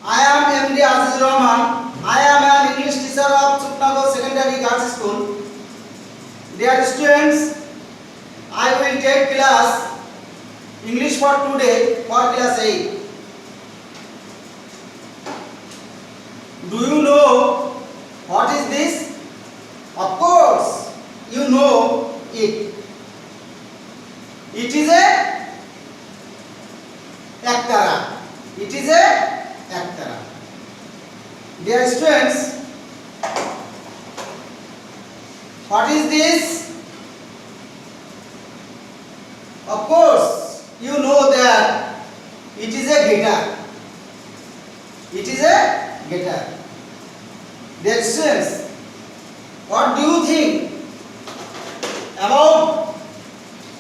I am MD Aziz Rahman. I am an English teacher of Chupnagar Secondary Girls School. Dear students, I will take class English for today for class 8. Do you know what is this? Of course, you know it. It is a Aktara. It is a Aktara. Dear students, what is this? Of course, you know that it is a guitar. It is a guitar. Dear students, what do you think about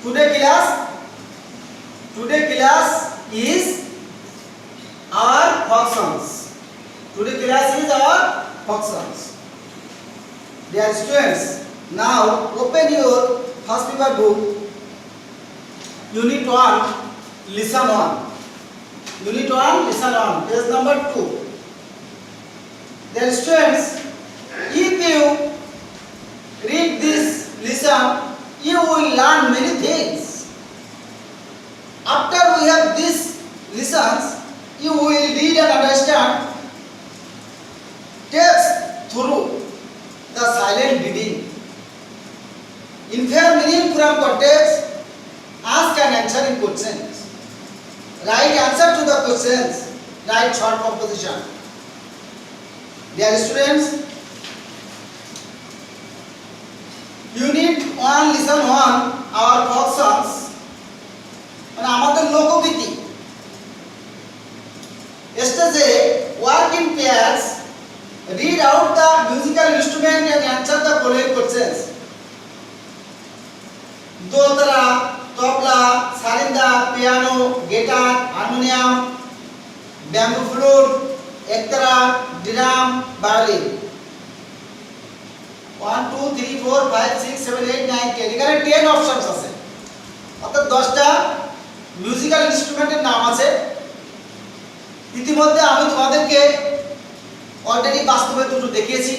today class? Today class is our folk songs. Today class is our folk songs. Dear students, now open your first paper book. Unit 1, listen 1. Unit 1, listen 1. Page number 2. Dear students, if you read this lesson, you will learn many things. After we have these lessons, you will read and understand text through the silent reading. Infer meaning from context, ask and answer in questions. Write answer to the questions, write short composition. Dear students, Unit 1, Lesson 1, our folk songs. মানে আমাদের লোকগীতি স্টেজে work in pairs, read out the musical instrument and answer the following questions. Dotara, tabla, sarinda, piano, guitar, harmonium, bamboo flute, ektara, drum, violin. 1 2 3 4 5 6 7 8 9 10 এখানে 10 options আছে, অর্থাৎ 10টা musical ইনস্ট্রুমেন্টের নাম আছে। ইতিমধ্যে আমি তোমাদেরকে অলরেডি বাস্তবে দুটো দেখিয়েছি,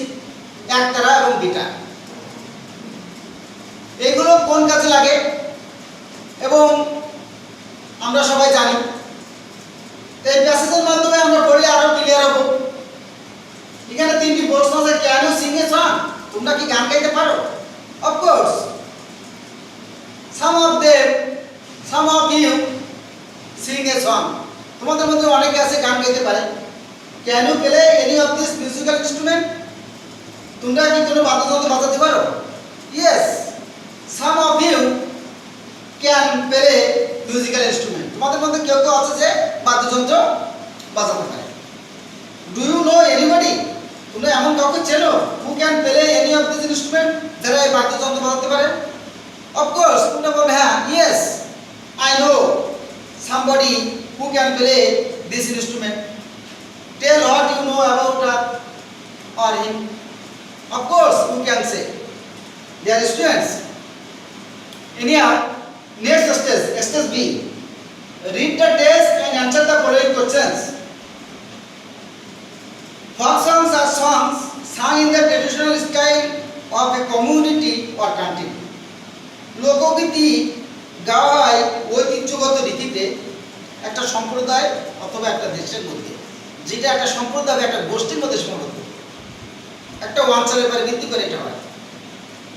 একতারা এবং গিটার। এগুলো কোন কাজে লাগে এবং আমরা সবাই জানি। এই প্যাসেজের মাধ্যমে আমরা পড়লে আরো ক্লিয়ার হব। এখানে তিনটি প্রশ্ন আছে, can you sing a song? তোমরা কি গান গাইতে পারো? Of course, some of you sing a song. তোমাদের মধ্যে অনেকে আছে গান গাইতে পারে। Can you play any of this musical instrument? তোমরা কি কোনো বাদ্যযন্ত্র বাজাতে পারো? Yes, some of you can play musical instrument. তোমাদের মধ্যে কেউ কেউ আছে যে বাদ্যযন্ত্র বাজাতে পারে। Do you know anybody? তোমরা এমন কাউকে চেনো who can play any of this instrument, যারা এই বাদ্যযন্ত্র বাজাতে পারে? অফ কোর্স, তোমরা বলবে হ্যাঁ, yes I know somebody who can play this instrument. Tell what you know about her or him. Of course, you can say. Dear students, in here, next stage B. Read the text and answer the following questions. Folk songs are songs sung in the traditional style of a community or country. লোকগীতি গাওয়া হয় ঐতিহ্যগত রীতিতে একটা সম্প্রদায় অথবা একটা দেশের মধ্যে, যেটা একটা সম্প্রদায় একটা গোষ্ঠীর মধ্যে সীমাবদ্ধ, একটা অঞ্চলের উপর ভিত্তি করে এটা হয়।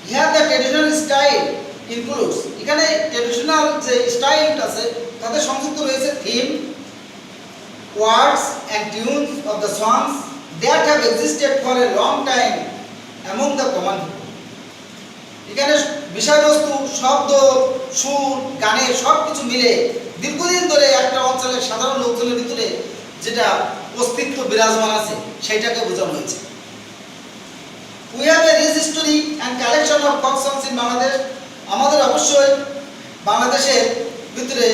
Here the traditional style includes, এখানে ট্রেডিশনাল যে স্টাইল আছে তাতে সংযুক্ত রয়েছে theme, words and tunes of the songs that have existed for a long time among the common people. এখানে বিষয়বস্তু, শব্দ, সুর, গানের সব কিছু মিলে দীর্ঘদিন ধরে একটা অঞ্চলের সাধারণ লোকজনের ভিতরে যেটা অস্তিত্ব বিরাজমান আছে সেটাকে বোঝানো হয়েছে। We have a rich history and collection of folk songs in Bangladesh. আমাদের অবশ্যই বাংলাদেশের ভিতরে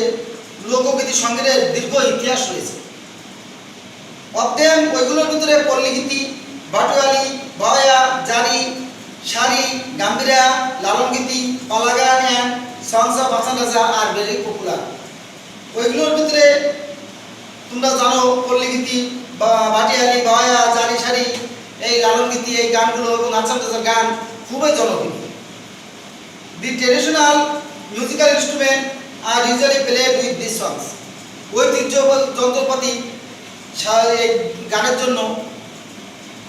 লোকগীতি সংগীতের দীর্ঘ ইতিহাস রয়েছে। অধ্যয়ন ওইগুলোর ভিতরে পল্লীগীতি, ভাটুয়ালি, ভয়া, জারি, শাড়ি, গাম্ভীরা, লালন গীতি, পালা গান and songs of Hasan Raza are very popular. ওইগুলোর ভিতরে তোমরা জানো পল্লী গীতি, ভাটিয়ালি, বাওয়া, জারি সারি, এই লালন গীতি, এই গানগুলো এবং আচার গান খুবই জনপ্রিয়। The traditional musical instrument are usually played with this songs. ঐতিহ্য যন্ত্রপাতি এই গানের জন্য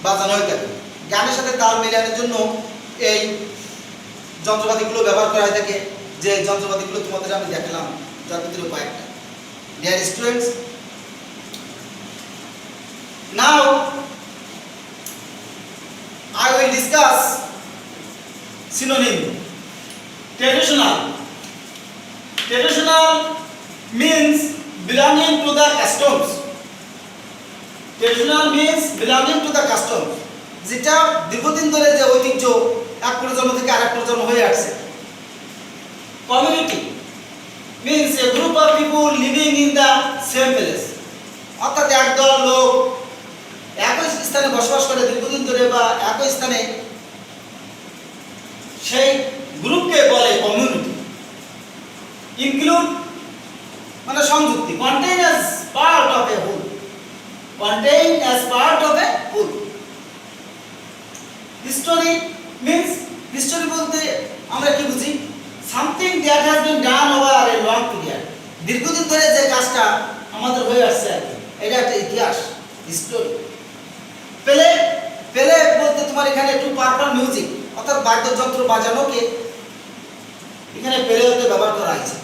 বাজানো হয়ে থাকে। গানের সাথে তাল মেলানোর জন্য এই যন্ত্রপাতিগুলো ব্যবহার করা হয়ে থাকে, যে যন্ত্রপাতিগুলো তোমাদের আমি দেখালাম তার ভিতরে কয়েকটা। Dear students, now I will discuss synonym. Traditional. Traditional means belonging to the customs. Traditional means belonging to the customs. যেটা দীর্ঘদিন ধরে যে ঐতিহ্য এক প্রজন্ম থেকে আরেক প্রজন্ম হয়ে আসছে। Community means a group of people living in the same place. অর্থাৎ একদল লোক একই স্থানে বসবাস করে দীর্ঘদিন ধরে বা একই স্থানে, সেই গ্রুপকে বলে কমিউনিটি। ইনক্লুড মানে সংযুক্তি, contain as part of a whole, contain as part of a whole. History means, history বলতে আমরা কি বুঝি? Something that has been done over a long period. দীর্ঘদিন ধরে যে কাজটা আমাদের হয়ে আসছে এটা একটা ইতিহাস, হিস্টোরি। প্লে, প্লে বলতে তোমার এখানে টু পারফর্ম মিউজিক, অর্থাৎ বাদ্যযন্ত্র বাজানোকে এখানে প্লে হতে ব্যবহার করা হয়েছে।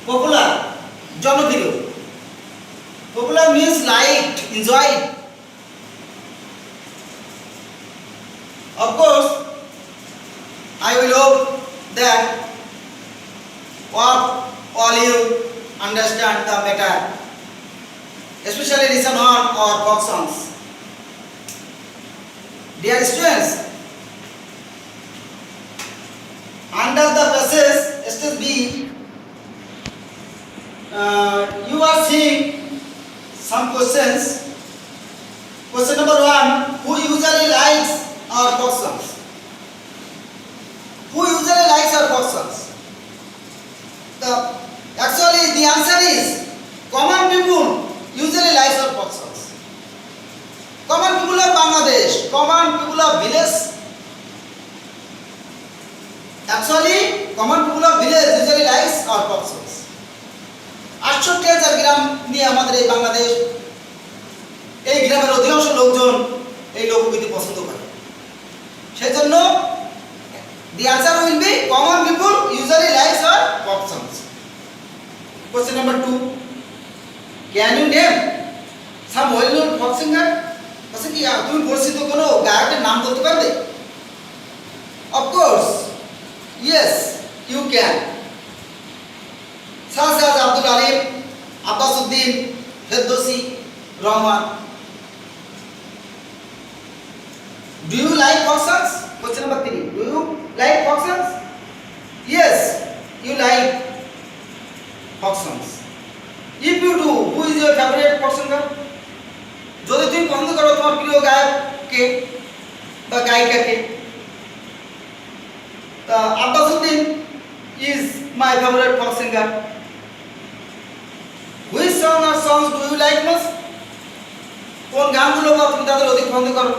পপুলার, জনপ্রিয়। Popular means liked, enjoyed. Of course, I will hope that all you understand the matter, especially listen on our folk songs. Dear students, under the passage stage B, you are seeing some questions. Question number 1: who usually likes our folk songs? Who usually likes our folk songs? Actually the answer is common people usually likes our folk songs. Common people of Bangladesh, common people of village, actually common people of village usually likes our folk songs. 68,000 গ্রাম নিয়ে আমাদের এই বাংলাদেশ, এই গ্রামের অধিকাংশ লোকজন এই লোকগীতি পছন্দ করে। সেজন্য the answer will be common people usually likes our folk songs. Question number 2: can you name some well known folk singer? আচ্ছা কি তুমি পরিচিত কোনো গায়কের নাম বলতে পারবে? Of course, yes, you can. such as Abdul Alim, Abbasuddin, Ferdowsi, Rahman. Do you like folk songs? Question number 3: do you like folk songs? Yes, you like folk songs. If you do, who is your favorite folk singer? যদি তুমি পছন্দ করো তোমার প্রিয় গায়ককে বা গায়িকাকে, Abbasuddin is my favorite folk singer. Which song or songs do you like most? কোন গানগুলো বা তুমি তাদের অধিক পছন্দ করো?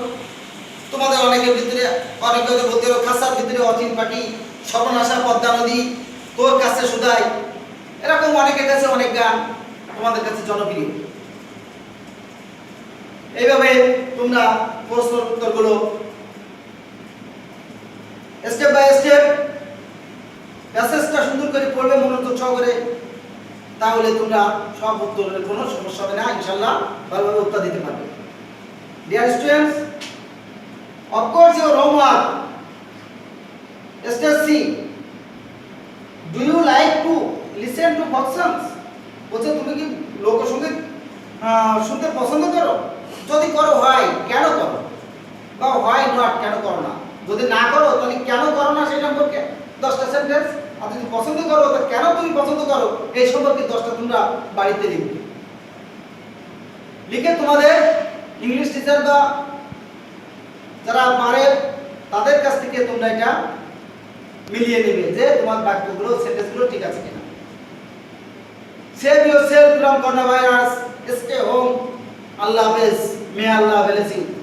তোমাদের অনেকের ভিতরে অনেকে বলতে পারো খাসার ভিতরে অচিন পাটি, সর্বনাশা, পদ্মা নদী, তোর কাছে সুদাই, এরকম অনেকের কাছে অনেক গান তোমাদের কাছে জনপ্রিয়। এইভাবে তোমরা প্রশ্নের উত্তরগুলো স্টেপ বাই স্টেপ প্যাসেজটা সুন্দর করে পড়বে মনোযোগ সহকারে, তাহলে তোমরা সব উত্তরের কোনো সমস্যা হবে না, ইনশাআল্লাহ ভালোভাবে উত্তর দিতে পারবে। Dear students, of course your homework stage C: do you like to listen to folk songs? বলছে তুমি কি লোকসঙ্গীত শুনতে পছন্দ করো? যদি করো হয় কেন করো, বা হয় নট কেন করো না। যদি না করো তাহলে কেন করো না সেই সম্পর্কে 10টা সেন্টেন্স, আর যদি পছন্দ করো তো কেন তুমি পছন্দ করো এই সম্পর্কে 10টা তোমরা বাড়িতে লিখবে। লিখে তোমাদের ইংলিশ টিচার বা যারা পারে তাদের কাছ থেকে তোমরা এটা মিলিয়ে নেবে যে তোমার বাক্যগুলো, সেন্টেন্সগুলো ঠিক আছে কিনা। Save yourself from coronavirus. Stay home. Allah bless. May Allah bless you.